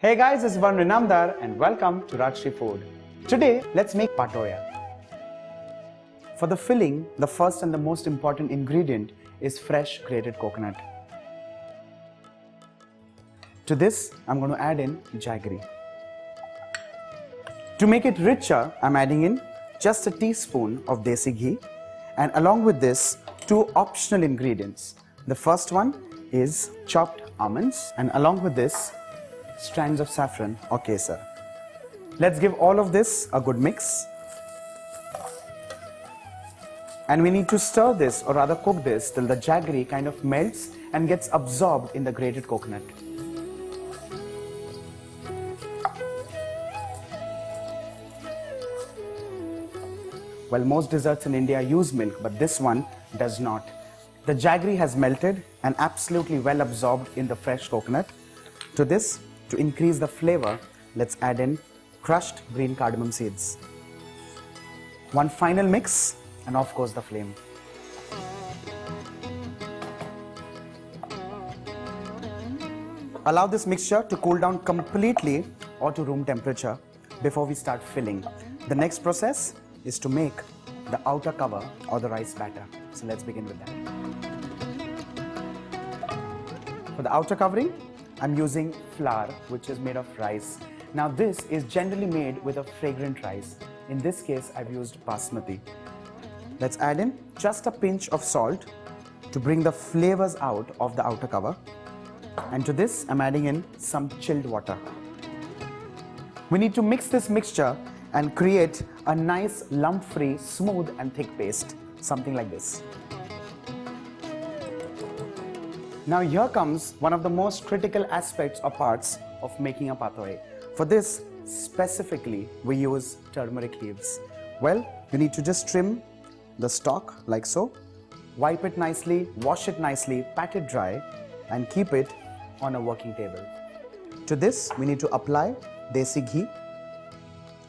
Hey guys, this is Varun Inamdar and welcome to Rajshri Food. Today, let's make Patolya. For the filling, the first and the most important ingredient is fresh grated coconut. To this, I'm going to add in jaggery. To make it richer, I'm adding in just a teaspoon of desi ghee, and along with this, two optional ingredients. The first one is chopped almonds, and along with this, strands of saffron or kesar. Let's give all of this a good mix. And we need to stir this, or rather cook this, till the jaggery kind of melts and gets absorbed in the grated coconut. Well, most desserts in India use milk, but this one does not. The jaggery has melted and absolutely well absorbed in the fresh coconut. To this, to increase the flavor, let's add in crushed green cardamom seeds. One final mix, and of course the flame. Allow this mixture to cool down completely or to room temperature before we start filling. The next process is to make the outer cover or the rice batter. So let's begin with that. For the outer covering, I'm using flour which is made of rice. Now this is generally made with a fragrant rice. In this case, I've used basmati. Let's add in just a pinch of salt to bring the flavors out of the outer cover. And to this, I'm adding in some chilled water. We need to mix this mixture and create a nice lump-free, smooth and thick paste, something like this. Now here comes one of the most critical aspects or parts of making a patole. For this, specifically, we use turmeric leaves. Well, you need to just trim the stalk like so, wipe it nicely, wash it nicely, pat it dry, and keep it on a working table. To this, we need to apply desi ghee.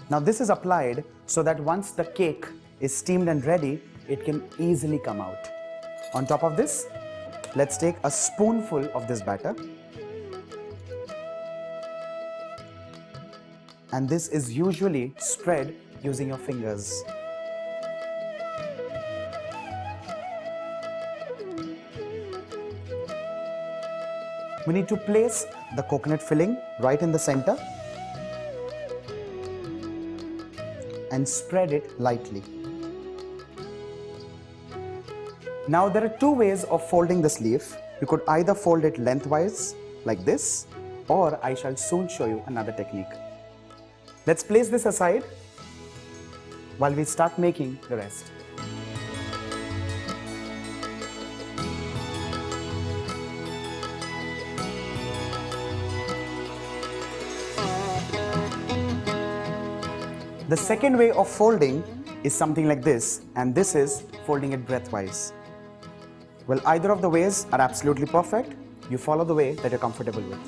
Now this is applied so that once the cake is steamed and ready, it can easily come out. On top of this, let's take a spoonful of this batter. And this is usually spread using your fingers. We need to place the coconut filling right in the center and spread it lightly. Now there are two ways of folding this leaf. You could either fold it lengthwise like this, or I shall soon show you another technique. Let's place this aside while we start making the rest. The second way of folding is something like this, and this is folding it breadthwise. Well, either of the ways are absolutely perfect. You follow the way that you're comfortable with.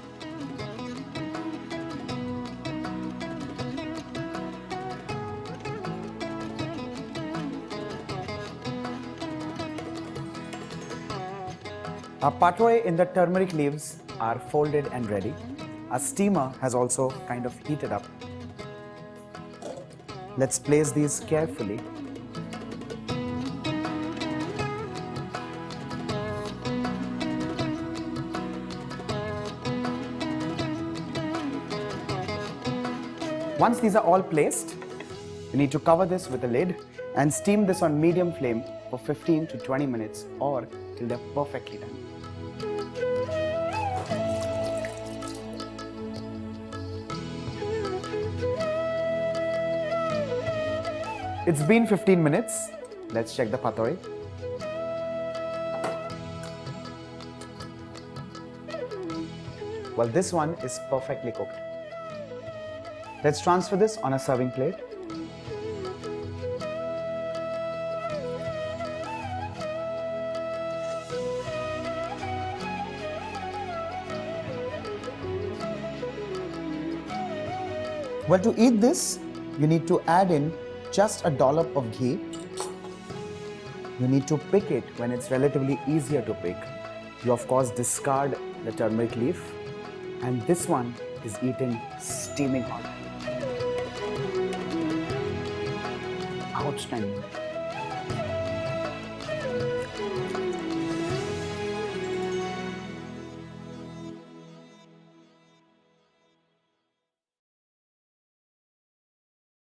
Our patole in the turmeric leaves are folded and ready. Our steamer has also kind of heated up. Let's place these carefully. Once these are all placed, you need to cover this with a lid and steam this on medium flame for 15 to 20 minutes or till they're perfectly done. It's been 15 minutes. Let's check the patole. Well, this one is perfectly cooked. Let's transfer this on a serving plate. Well, to eat this, you need to add in just a dollop of ghee. You need to pick it when it's relatively easier to pick. You of course discard the turmeric leaf, and this one is eaten steaming hot. Outstanding.